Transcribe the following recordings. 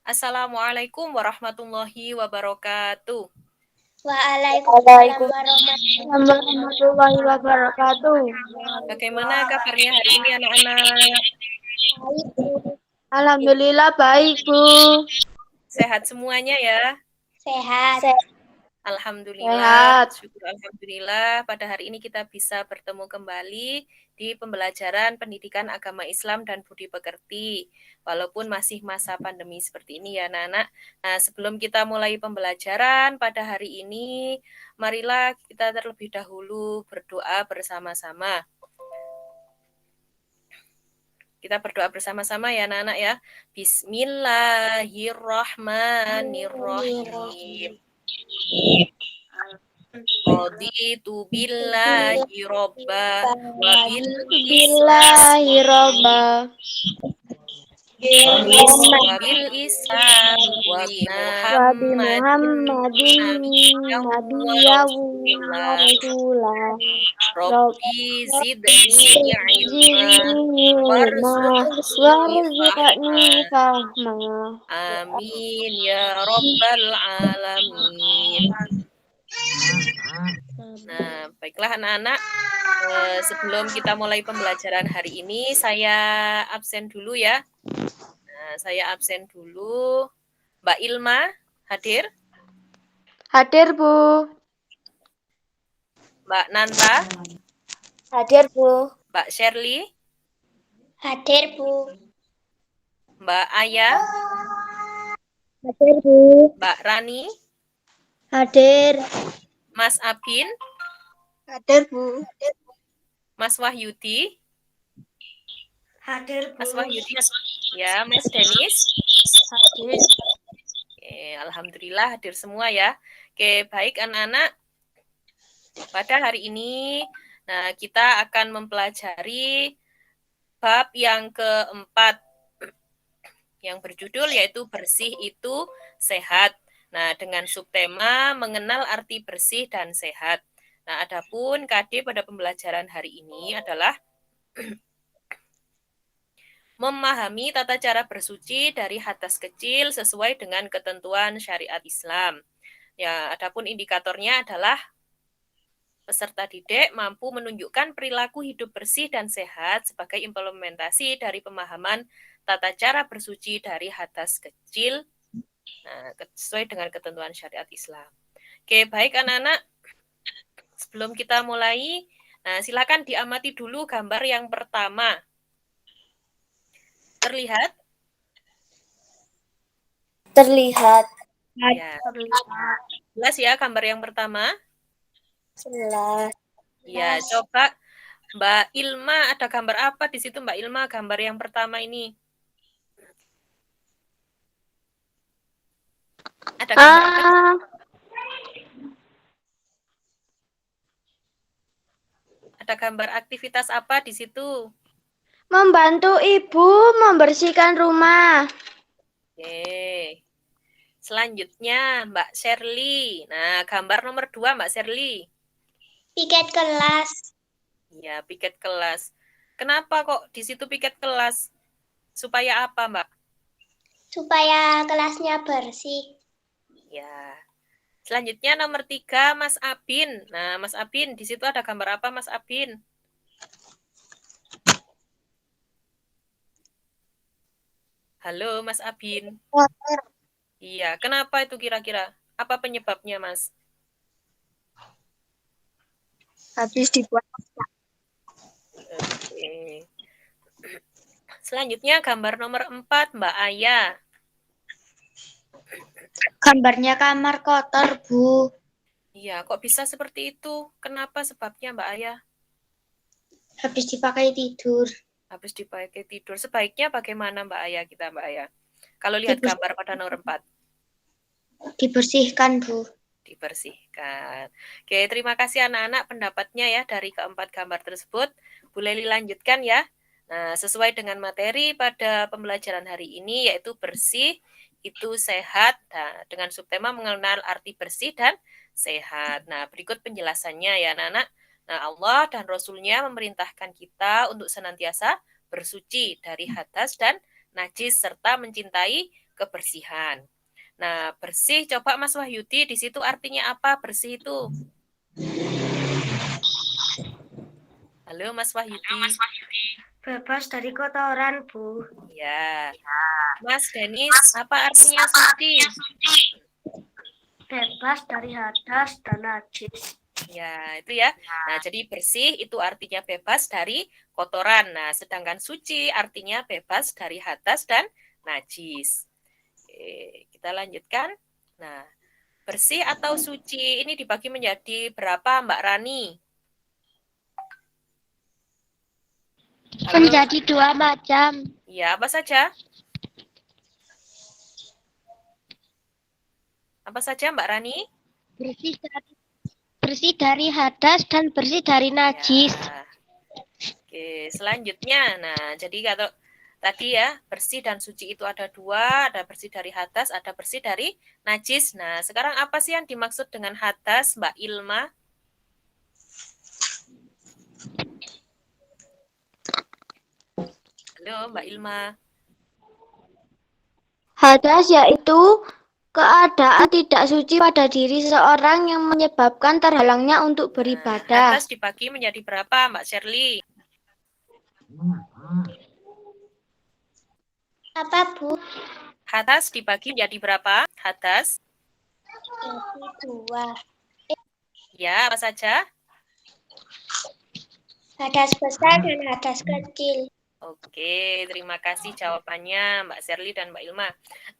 Assalamualaikum warahmatullahi wabarakatuh. Waalaikumsalam warahmatullahi wabarakatuh. Bagaimana kabarnya hari ini anak-anak? Alhamdulillah baik, Bu. Sehat semuanya ya? Sehat. Alhamdulillah, syukur alhamdulillah pada hari ini kita bisa bertemu kembali di pembelajaran pendidikan agama Islam dan budi pekerti. Walaupun masih masa pandemi seperti ini ya anak-anak. Nah, sebelum kita mulai pembelajaran pada hari ini, marilah kita terlebih dahulu berdoa bersama-sama. Kita berdoa bersama-sama ya anak-anak ya. Bismillahirrahmanirrahim. Raditu billahi robba wa bil islam wa bi Muhammadin nabiyyan wa rasulah. Rabbi zidni ilma warzuqni fahma. Amin ya rabbal alamin. Nah, baiklah anak-anak, sebelum kita mulai pembelajaran hari ini, saya absen dulu ya. Nah, saya absen dulu. Mbak Ilma, hadir? Hadir, Bu. Mbak Nanta? Hadir, Bu. Mbak Shirley? Hadir, Bu. Mbak Aya? Hadir, Bu. Mbak Rani? Hadir. Mas Abin? Hadir, Bu. Mas Wahyudi? Hadir, Bu. Mas Wahyudi? Ya, Mas Denis? Hadir. Oke, alhamdulillah hadir semua ya. Oke, baik anak-anak. Pada hari ini, nah kita akan mempelajari bab yang keempat yang berjudul yaitu bersih itu sehat. Nah, dengan subtema mengenal arti bersih dan sehat. Nah, adapun KD pada pembelajaran hari ini adalah memahami tata cara bersuci dari hadas kecil sesuai dengan ketentuan syariat Islam. Ya, adapun indikatornya adalah peserta didik mampu menunjukkan perilaku hidup bersih dan sehat sebagai implementasi dari pemahaman tata cara bersuci dari hadas kecil sesuai dengan ketentuan syariat Islam. Oke, baik anak-anak. Sebelum kita mulai, silakan diamati dulu gambar yang pertama. Terlihat? Terlihat. Ya. Jelas ya gambar yang pertama? Jelas. Ya, coba Mbak Ilma ada gambar apa di situ Mbak Ilma gambar yang pertama ini? Ada gambar apa? Ada gambar aktivitas apa di situ? Membantu ibu membersihkan rumah. Oke. Selanjutnya Mbak Shirley. Nah, gambar nomor 2 Mbak Shirley. Piket kelas. Ya, piket kelas. Kenapa kok di situ piket kelas? Supaya apa, Mbak? Supaya kelasnya bersih. Ya. Selanjutnya nomor 3 Mas Abin. Nah, Mas Abin, di situ ada gambar apa, Mas Abin? Halo, Mas Abin. Iya, kenapa itu kira-kira? Apa penyebabnya, Mas? Habis dibuat. Oke. Selanjutnya gambar nomor 4, Mbak Aya. Gambarnya kamar kotor, Bu. Iya, kok bisa seperti itu? Kenapa sebabnya, Mbak Aya? Habis dipakai tidur. Habis dipakai tidur. Sebaiknya bagaimana, Mbak Aya kita, Mbak Aya? Kalau lihat gambar pada nomor 4. Dibersihkan, Bu. Dibersihkan. Oke, terima kasih anak-anak pendapatnya ya dari keempat gambar tersebut. Boleh dilanjutkan ya. Nah, sesuai dengan materi pada pembelajaran hari ini yaitu bersih itu sehat. Nah, dengan subtema mengenal arti bersih dan sehat. Nah, berikut penjelasannya ya anak-anak. Nah, Allah dan Rasul-Nya memerintahkan kita untuk senantiasa bersuci dari hadas dan najis serta mencintai kebersihan. Nah, bersih, coba Mas Wahyudi, di situ artinya apa bersih itu? Halo Mas Wahyudi. Bebas dari kotoran, Bu. Ya. Mas Denis, apa artinya suci? Bebas dari hadas dan najis. Ya, itu ya. Nah, jadi bersih itu artinya bebas dari kotoran. Nah, sedangkan suci artinya bebas dari hadas dan najis. Oke, kita lanjutkan. Nah, bersih atau suci ini dibagi menjadi berapa, Mbak Rani? Halo? Menjadi dua macam. Ya, apa saja? Apa saja, Mbak Rani? Bersih dari hadas dan bersih dari najis. Ya. Oke, selanjutnya. Nah, jadi kalau tadi ya, bersih dan suci itu ada dua, ada bersih dari hadas, ada bersih dari najis. Nah, sekarang apa sih yang dimaksud dengan hadas, Mbak Ilma? Halo, Mbak Ilma. Hadas yaitu keadaan tidak suci pada diri seseorang yang menyebabkan terhalangnya untuk Nah, beribadah. hadas dibagi menjadi berapa, Mbak Shirley? Apa, Bu? Hadas dibagi menjadi berapa? Hadas? Jadi dua. Ya, apa saja? Hadas besar dan hadas kecil. Oke, terima kasih jawabannya Mbak Shirley dan Mbak Ilma.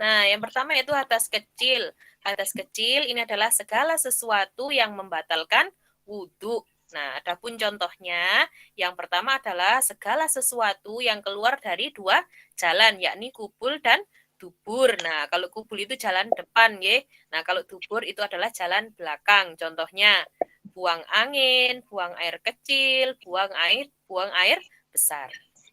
Nah, yang pertama yaitu hadas kecil. Hadas kecil ini adalah segala sesuatu yang membatalkan wudhu. Nah, adapun contohnya, yang pertama adalah segala sesuatu yang keluar dari dua jalan, yakni kubul dan dubur. Nah, kalau kubul itu jalan depan, ya. Nah, kalau dubur itu adalah jalan belakang. Contohnya, buang angin, buang air kecil, buang air besar.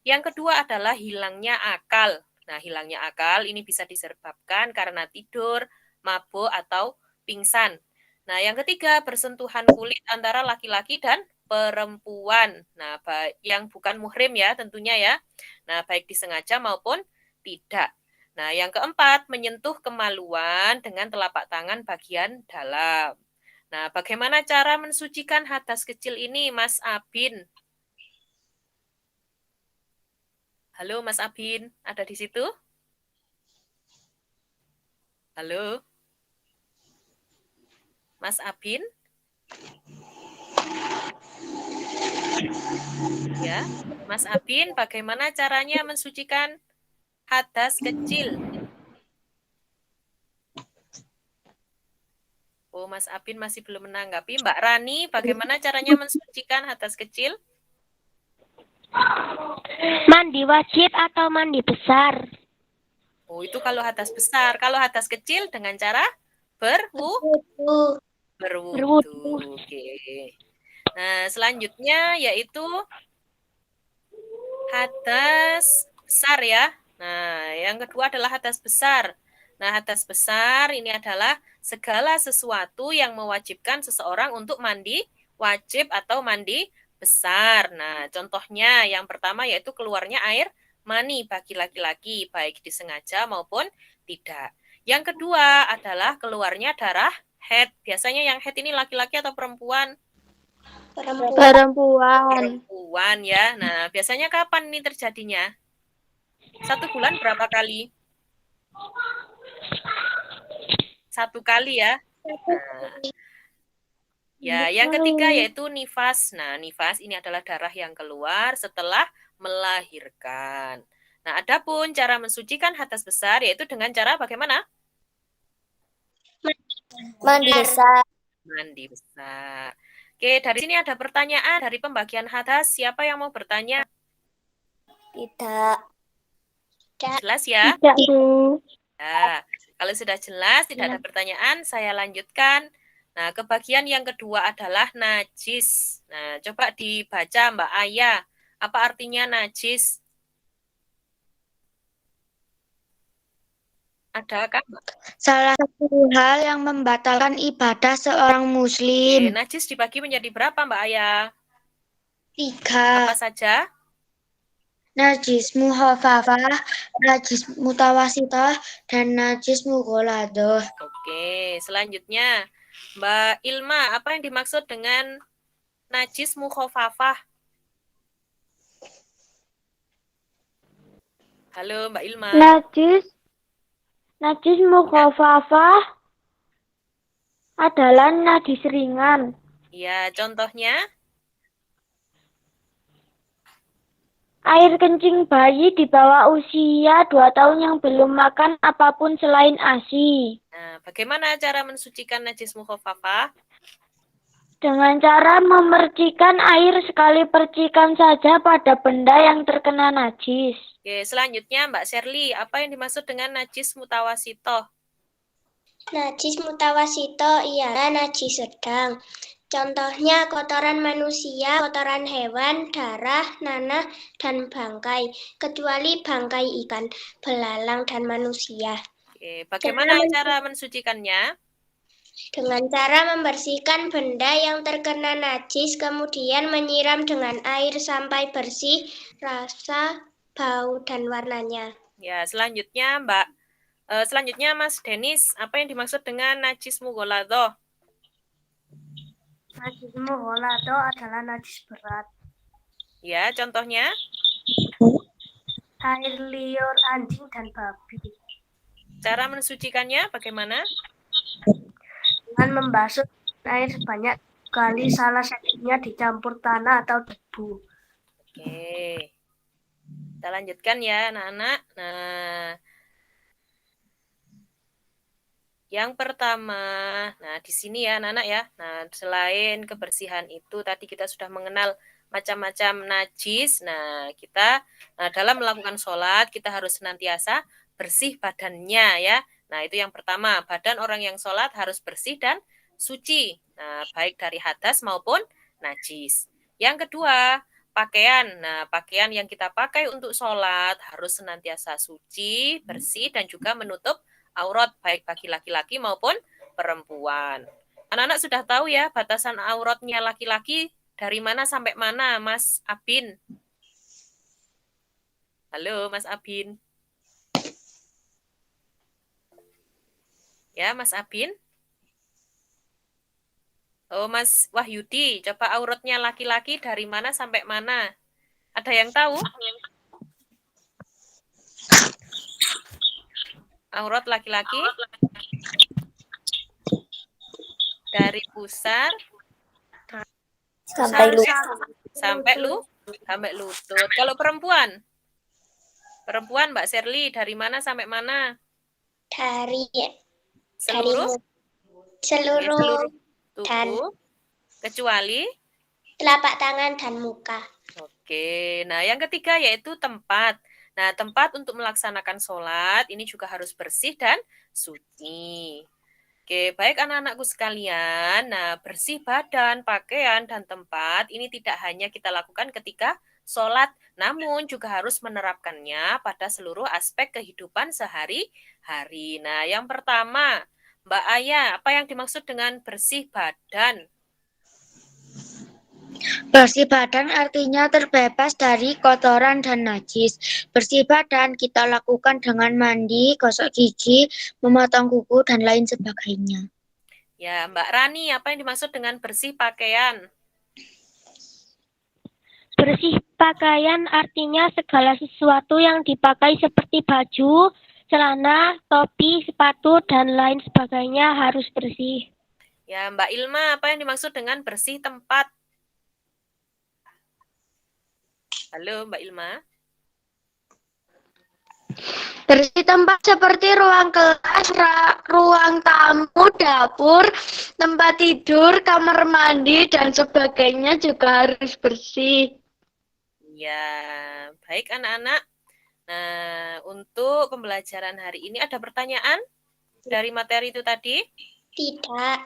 Yang kedua adalah hilangnya akal. Nah, hilangnya akal ini bisa disebabkan karena tidur, mabuk, atau pingsan. Nah, yang ketiga, bersentuhan kulit antara laki-laki dan perempuan. Nah, yang bukan muhrim ya tentunya ya. Nah, baik disengaja maupun tidak. Nah, yang keempat, menyentuh kemaluan dengan telapak tangan bagian dalam. Nah, bagaimana cara mensucikan hadas kecil ini, Mas Abin? Halo Mas Abin, ada di situ? Halo? Mas Abin? Ya, Mas Abin, bagaimana caranya mensucikan hadas kecil? Oh, Mas Abin masih belum menanggapi. Mbak Rani, bagaimana caranya mensucikan hadas kecil? Mandi wajib atau mandi besar? Oh, itu kalau hadas besar. Kalau hadas kecil dengan cara berwudu. Oke. Nah, selanjutnya yaitu hadas besar ya. Nah, yang kedua adalah hadas besar. Nah, hadas besar ini adalah segala sesuatu yang mewajibkan seseorang untuk mandi wajib atau mandi besar. Nah, contohnya yang pertama yaitu keluarnya air mani bagi laki-laki, baik disengaja maupun tidak. Yang kedua adalah keluarnya darah haid. Biasanya yang haid ini laki-laki atau perempuan? Perempuan ya. Nah, biasanya kapan ini terjadinya? 1 bulan berapa kali? 1 kali ya. Nah, ya, yang ketiga yaitu nifas. Nah, nifas ini adalah darah yang keluar setelah melahirkan. Nah, adapun cara mensucikan hadas besar yaitu dengan cara bagaimana? Mandi besar. Mandi besar. Oke, dari sini ada pertanyaan dari pembagian hadas. Siapa yang mau bertanya? Tidak. Jelas ya? Tidak, Bu. Nah, kalau sudah jelas, tidak ada pertanyaan, saya lanjutkan. Nah, kebagian yang kedua adalah najis. Nah, coba dibaca Mbak Aya. Apa artinya najis? Adakah? Salah satu hal yang membatalkan ibadah seorang Oke, muslim. najis dibagi menjadi berapa Mbak Aya? 3. Apa saja? najis mukhafafah, najis mutawasithah, dan najis mughaladah. Oke, selanjutnya Mbak Ilma, apa yang dimaksud dengan najis mukhafafah? Halo Mbak Ilma. Najis mukhafafah adalah najis ringan. Ya, contohnya? Air kencing bayi di bawah usia 2 tahun yang belum makan apapun selain ASI. Nah, bagaimana cara mensucikan najis mukhafafah? Dengan cara memercikan air sekali percikan saja pada benda yang terkena najis. Oke, selanjutnya Mbak Sherly, apa yang dimaksud dengan najis mutawasitoh? Najis mutawasito ialah najis sedang. Contohnya kotoran manusia, kotoran hewan, darah, nanah, dan bangkai, kecuali bangkai ikan, belalang, dan manusia. Oke, bagaimana cara mensucikannya? Dengan cara membersihkan benda yang terkena najis, kemudian menyiram dengan air sampai bersih rasa, bau, dan warnanya. Ya, selanjutnya Mas Denis, apa yang dimaksud dengan najis mughaladah? Najis mughaladah adalah najis berat. Ya, contohnya? Air liur anjing dan babi. Cara mensucikannya bagaimana? Dengan membasuh air sebanyak kali, salah satunya dicampur tanah atau debu. Oke. Kita lanjutkan ya, anak-anak. Nah, yang pertama, nah di sini ya anak-anak ya. Nah, selain kebersihan itu tadi kita sudah mengenal macam-macam najis. Nah, dalam melakukan sholat kita harus senantiasa bersih badannya ya. Nah, itu yang pertama, badan orang yang sholat harus bersih dan suci. Nah, baik dari hadas maupun najis. Yang kedua, pakaian. Nah, pakaian yang kita pakai untuk sholat harus senantiasa suci, bersih, dan juga menutup aurat baik bagi laki-laki maupun perempuan. Anak-anak sudah tahu ya batasan auratnya laki-laki dari mana sampai mana, Mas Abin? Halo, Mas Abin. Ya, Mas Abin. Oh, Mas Wahyudi, coba auratnya laki-laki dari mana sampai mana? Ada yang tahu? Aurat laki-laki dari pusar Sampai sampai lutut. Kalau perempuan Mbak Sherly dari mana sampai mana? Dari Seluruh tubuh dan kecuali telapak tangan dan muka. Oke, nah yang ketiga yaitu tempat. Nah, tempat untuk melaksanakan sholat ini juga harus bersih dan suci. Oke, baik anak-anakku sekalian. Nah, bersih badan, pakaian, dan tempat ini tidak hanya kita lakukan ketika sholat, namun juga harus menerapkannya pada seluruh aspek kehidupan sehari-hari. Nah, yang pertama, Mbak Aya, apa yang dimaksud dengan bersih badan? bersih badan artinya terbebas dari kotoran dan najis. Bersih badan kita lakukan dengan mandi, gosok gigi, memotong kuku, dan lain sebagainya. Ya, Mbak Rani, apa yang dimaksud dengan bersih pakaian? Bersih pakaian artinya segala sesuatu yang dipakai seperti baju, celana, topi, sepatu, dan lain sebagainya harus bersih. Ya, Mbak Ilma, apa yang dimaksud dengan bersih tempat? Halo, Mbak Ilma. Bersih tempat seperti ruang kelas, ruang tamu, dapur, tempat tidur, kamar mandi, dan sebagainya juga harus bersih. Ya, baik anak-anak. Nah, untuk pembelajaran hari ini ada pertanyaan dari materi itu tadi? Tidak,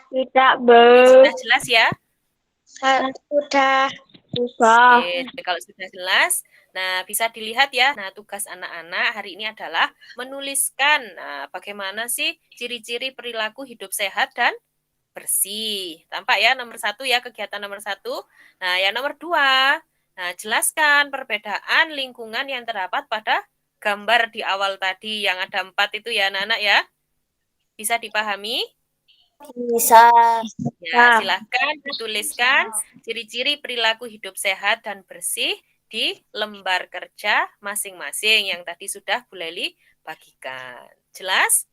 Sudah jelas ya? Sudah. Oke, kalau sudah jelas, nah bisa dilihat ya. Nah, tugas anak-anak hari ini adalah menuliskan bagaimana sih ciri-ciri perilaku hidup sehat dan bersih. Tampak ya nomor 1 ya, kegiatan nomor 1. Nah, yang nomor 2, Nah, jelaskan perbedaan lingkungan yang terdapat pada gambar di awal tadi yang ada 4 itu ya anak-anak ya. Bisa dipahami? Bisa. Ya, silahkan dituliskan ciri-ciri perilaku hidup sehat dan bersih di lembar kerja masing-masing yang tadi sudah Bu Leli bagikan. Jelas?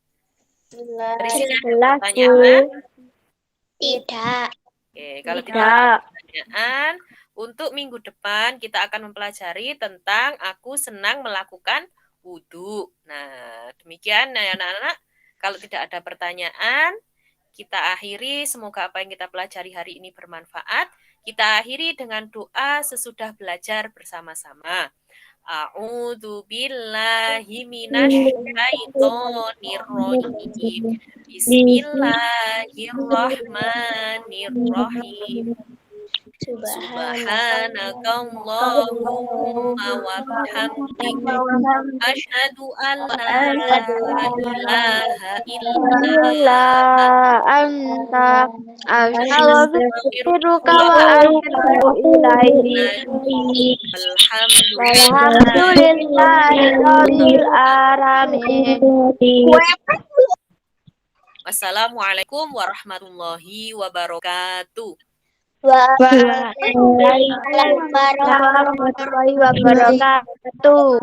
Dari sini ada pertanyaan? Tidak. Oke, kalau tidak ada pertanyaan, untuk minggu depan kita akan mempelajari tentang aku senang melakukan wudhu. Nah, demikian ya anak-anak. Kalau tidak ada pertanyaan, kita akhiri. Semoga apa yang kita pelajari hari ini bermanfaat. Kita akhiri dengan doa sesudah belajar bersama-sama. A'udzu billahi minasyaitonir rajim. Bismillahirrahmanirrahim. Subhanakallahumma wa bihamdika asyhadu an la ilaha illa anta astaghfiruka wa atubu ilaihi. Alhamdulillahi rabbil alamin. Wassalamualaikum warahmatullahi wabarakatuh. Waalaikumsalam warahmatullahi wabarakatuh.